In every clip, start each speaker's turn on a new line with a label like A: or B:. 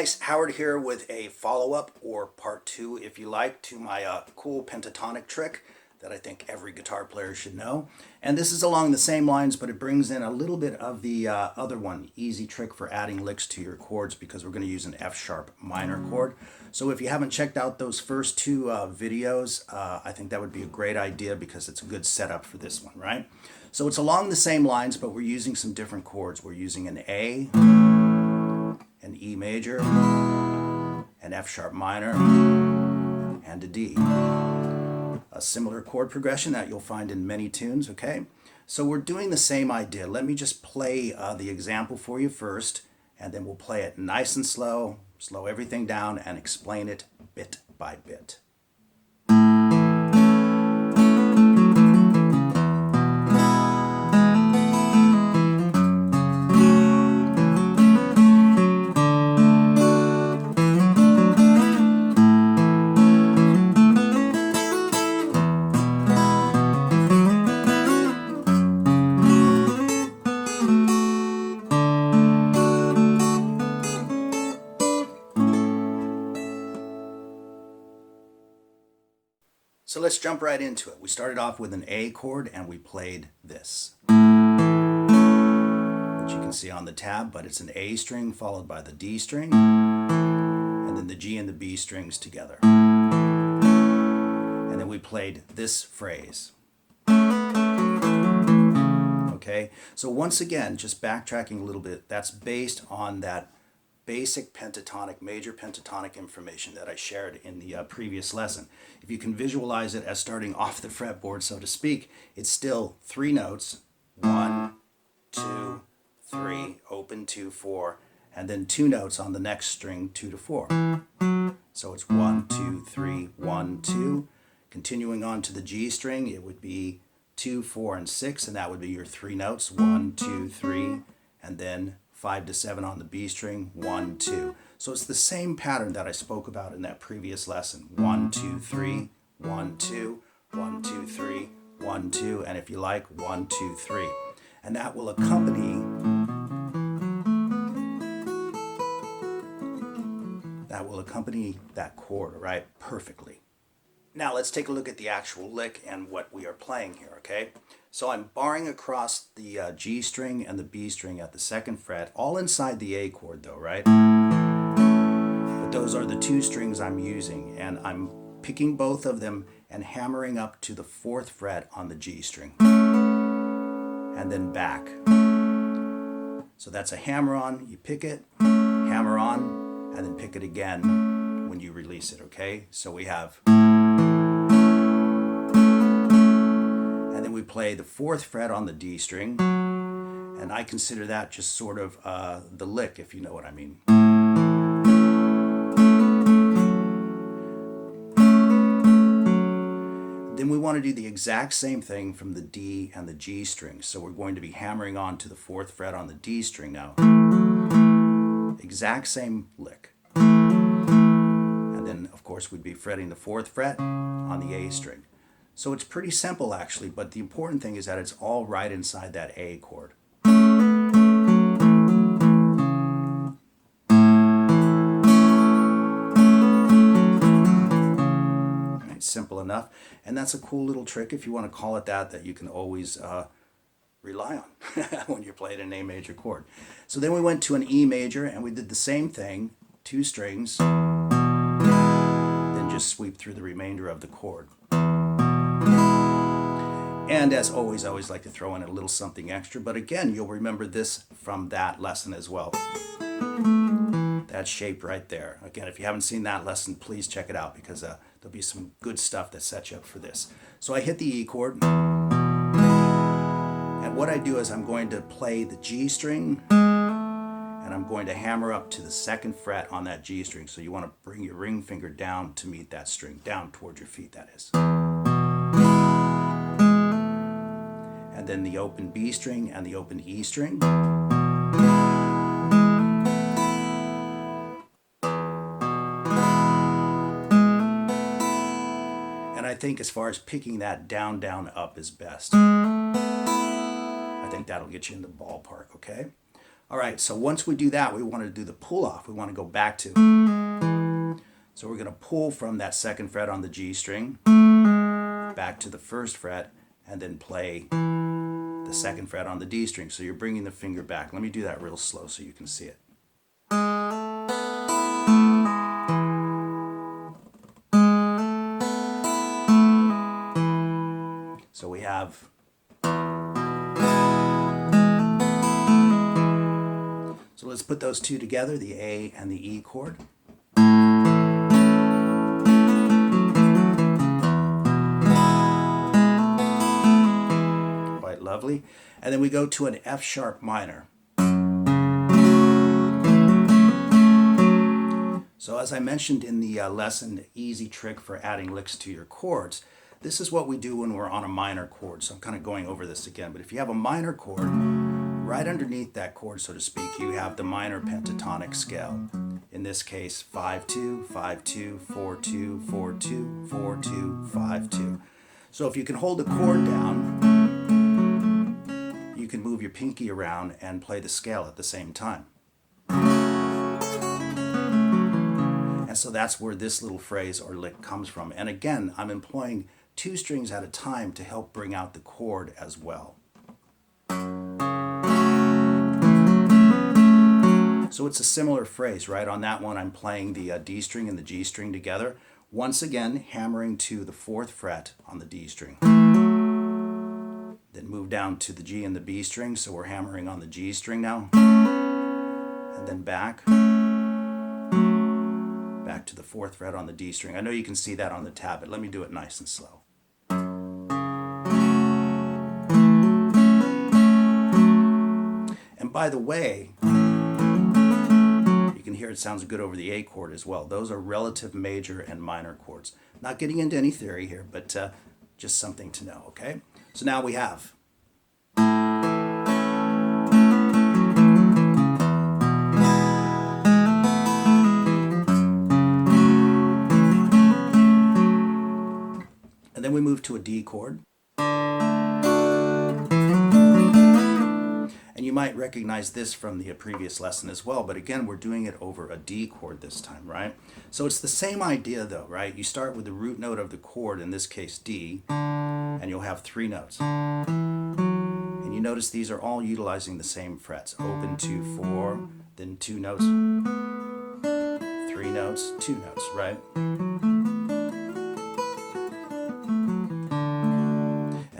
A: guys, Howard here with a follow-up, or part 2 if you like, to my cool pentatonic trick that I think every guitar player should know. And this is along the same lines, but it brings in a little bit of the other one, easy trick for adding licks to your chords, because we're going to use an F sharp minor chord. So if you haven't checked out those first two videos, I think that would be a great idea, because it's a good setup for this one, right? So it's along the same lines, but we're using some different chords. We're using an A, an E major, an F sharp minor, and a D. A similar chord progression that you'll find in many tunes, okay? So we're doing the same idea. Let me just play the example for you first, and then we'll play it nice and slow, slow everything down, and explain it bit by bit. So let's jump right into it. We started off with an A chord and we played this, which you can see on the tab, but it's an A string followed by the D string, and then the G and the B strings together. And then we played this phrase. Okay, so once again, just backtracking a little bit, that's based on that basic pentatonic, major pentatonic information that I shared in the previous lesson. If you can visualize it as starting off the fretboard, so to speak, it's still 3 notes, 1, 2, 3, open 2, 4, and then 2 notes on the next string, 2 to 4. So it's 1, 2, 3, 1, 2. Continuing on to the G string, it would be 2, 4, and 6, and that would be your 3 notes, 1, 2, 3, and then 5 to 7 on the B string, 1, 2. So it's the same pattern that I spoke about in that previous lesson. 1, 2, 3, 1, 2, 1, 2, 3, 1, 2, and if you like, 1, 2, 3. And that will accompany that chord, right? Perfectly. Now let's take a look at the actual lick and what we are playing here, okay? So I'm barring across the G string and the B string at the 2nd fret, all inside the A chord though, right? But those are the 2 strings I'm using, and I'm picking both of them and hammering up to the 4th fret on the G string, and then back. So that's a hammer on, you pick it, hammer on, and then pick it again when you release it, okay? So we have... we play the 4th fret on the D string, and I consider that just sort of the lick, if you know what I mean. Then we want to do the exact same thing from the D and the G string, so we're going to be hammering on to the 4th fret on the D string now. Exact same lick. And then of course we'd be fretting the 4th fret on the A string. So it's pretty simple actually, but the important thing is that it's all right inside that A chord. Right, simple enough. And that's a cool little trick, if you want to call it that, that you can always rely on when you're playing an A major chord. So then we went to an E major and we did the same thing, 2 strings, then just sweep through the remainder of the chord. And as always, I always like to throw in a little something extra, but again, you'll remember this from that lesson as well. That shape right there. Again, if you haven't seen that lesson, please check it out, because there'll be some good stuff that sets you up for this. So I hit the E chord, and what I do is I'm going to play the G string, and I'm going to hammer up to the 2nd fret on that G string. So you want to bring your ring finger down to meet that string, down toward your feet, that is. And then the open B string and the open E string. And I think as far as picking that down, down, up is best. I think that'll get you in the ballpark, okay? All right, so once we do that, we want to do the pull off. We want to go back to. So we're going to pull from that second fret on the G string back to the first fret and then play the second fret on the D string. So you're bringing the finger back. Let me do that real slow so you can see it. So we have. So let's put those two together, the A and the E chord. Quite lovely. And then we go to an F sharp minor. So as I mentioned in the lesson, easy trick for adding licks to your chords, this is what we do when we're on a minor chord. So I'm kind of going over this again, but if you have a minor chord, right underneath that chord, so to speak, you have the minor pentatonic scale. In this case, 5-2, 5-2, 4-2, 4-2, 4-2, 5-2. So if you can hold the chord down, you can move your pinky around and play the scale at the same time. And so that's where this little phrase or lick comes from. And again, I'm employing 2 strings at a time to help bring out the chord as well. So it's a similar phrase, right? On that one, I'm playing the D string and the G string together. Once again, hammering to the 4th fret on the D string. Then move down to the G and the B string, so we're hammering on the G string now. And then back to the 4th fret on the D string. I know you can see that on the tab, but let me do it nice and slow. And by the way, you can hear it sounds good over the A chord as well. Those are relative major and minor chords. Not getting into any theory here, but just something to know, okay? So now we have. And then we move to a D chord. And you might recognize this from the previous lesson as well, but again, we're doing it over a D chord this time, right? So it's the same idea though, right? You start with the root note of the chord, in this case D, and you'll have 3 notes. And you notice these are all utilizing the same frets. Open 2, 4, then 2 notes, 3 notes, 2 notes, right?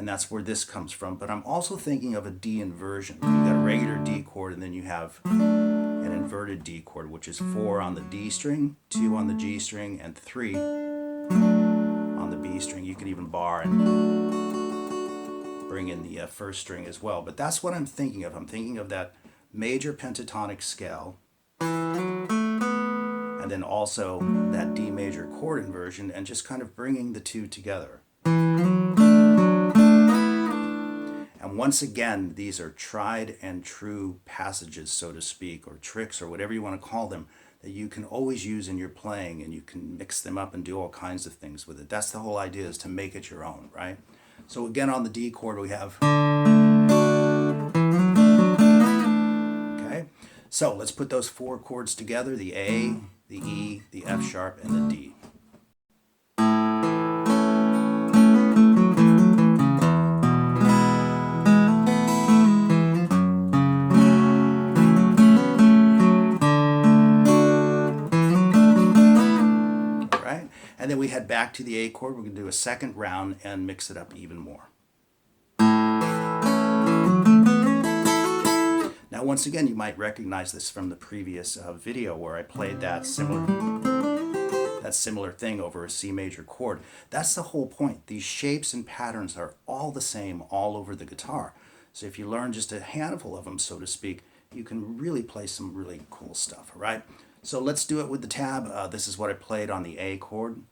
A: That's where this comes from, but I'm also thinking of a D inversion. You got a regular D chord and then you have an inverted D chord, which is 4 on the D string, 2 on the G string, and 3 on the B string. You can even bar and bring in the first string as well, but that's what I'm thinking of. I'm thinking of that major pentatonic scale and then also that D major chord inversion and just kind of bringing the two together. And once again, these are tried and true passages, so to speak, or tricks, or whatever you want to call them, that you can always use in your playing, and you can mix them up and do all kinds of things with it. That's the whole idea, is to make it your own, right? So again, on the D chord, we have. Okay, so let's put those 4 chords together, the A, the E, the F sharp, and the D. And then we head back to the A chord. We're going to do a second round and mix it up even more. Now, once again, you might recognize this from the previous video where I played that similar thing over a C major chord. That's the whole point. These shapes and patterns are all the same all over the guitar. So if you learn just a handful of them, so to speak, you can really play some really cool stuff, all right? So let's do it with the tab. This is what I played on the A chord.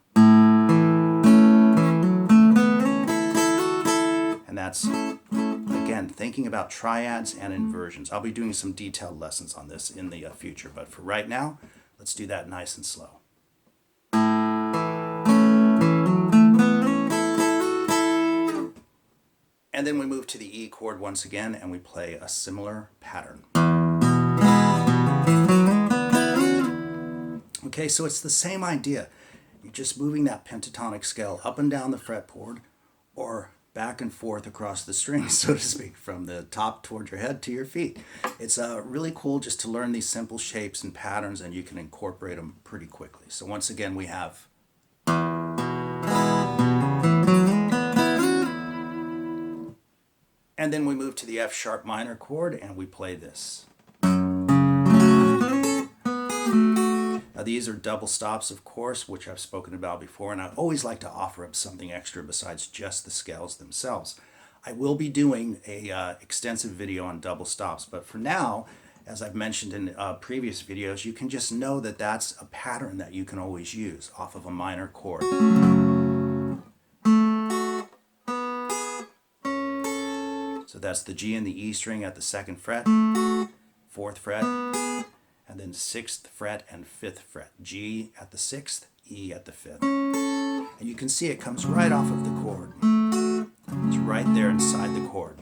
A: And that's, again, thinking about triads and inversions. I'll be doing some detailed lessons on this in the future, but for right now, let's do that nice and slow. And then we move to the E chord once again, and we play a similar pattern. Okay, so it's the same idea. You're just moving that pentatonic scale up and down the fretboard or back and forth across the strings, so to speak, from the top toward your head to your feet. It's really cool just to learn these simple shapes and patterns, and you can incorporate them pretty quickly. So once again, we have and then we move to the F sharp minor chord and we play this. Now these are double stops, of course, which I've spoken about before, and I always like to offer up something extra besides just the scales themselves. I will be doing a extensive video on double stops, but for now, as I've mentioned in previous videos, you can just know that that's a pattern that you can always use off of a minor chord. So that's the G and the E string at the 2nd fret, 4th fret, and then 6th fret and 5th fret. G at the 6th, E at the 5th. And you can see it comes right off of the chord. It's right there inside the chord.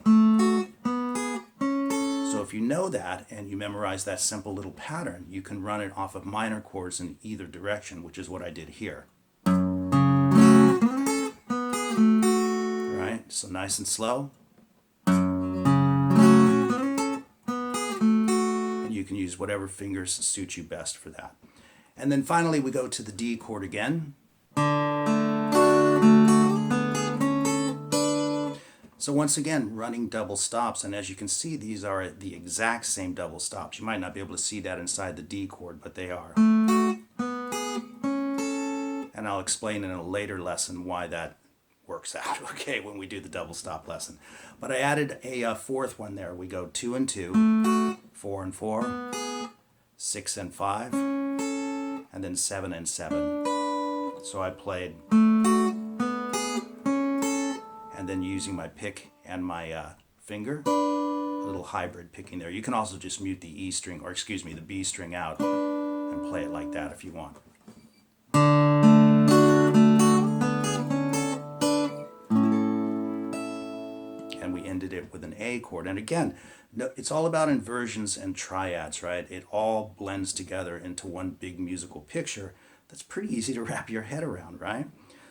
A: So if you know that and you memorize that simple little pattern, you can run it off of minor chords in either direction, which is what I did here. All right, so nice and slow. You can use whatever fingers suit you best for that. And then finally we go to the D chord again. So once again, running double stops, and as you can see, these are the exact same double stops. You might not be able to see that inside the D chord, but they are. And I'll explain in a later lesson why that works out, okay, when we do the double stop lesson. But I added a fourth one there. We go 2 and 2, 4 and 4, 6 and 5, and then 7 and 7. So I played, and then using my pick and my finger, a little hybrid picking there. You can also just mute the E string, or excuse me, the B string out and play it like that if you want. And we ended it with an A chord. And again, it's all about inversions and triads, right? It all blends together into one big musical picture that's pretty easy to wrap your head around, right?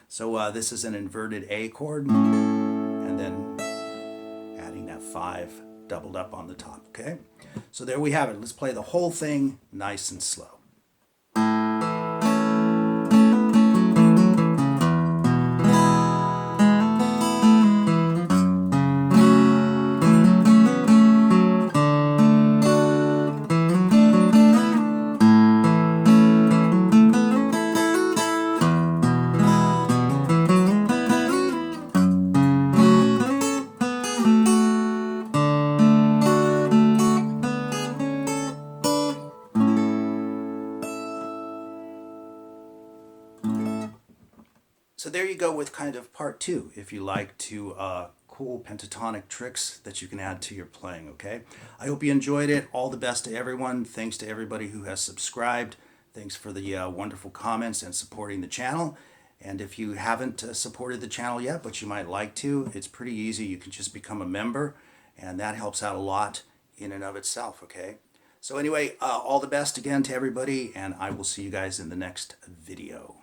A: So this is an inverted A chord, and then adding that 5 doubled up on the top, okay? So there we have it. Let's play the whole thing nice and slow. So there you go with kind of part 2, if you like to cool pentatonic tricks that you can add to your playing, okay? I hope you enjoyed it. All the best to everyone. Thanks to everybody who has subscribed. Thanks for the wonderful comments and supporting the channel. And if you haven't supported the channel yet, but you might like to, it's pretty easy. You can just become a member, and that helps out a lot in and of itself, okay? So anyway, all the best again to everybody, and I will see you guys in the next video.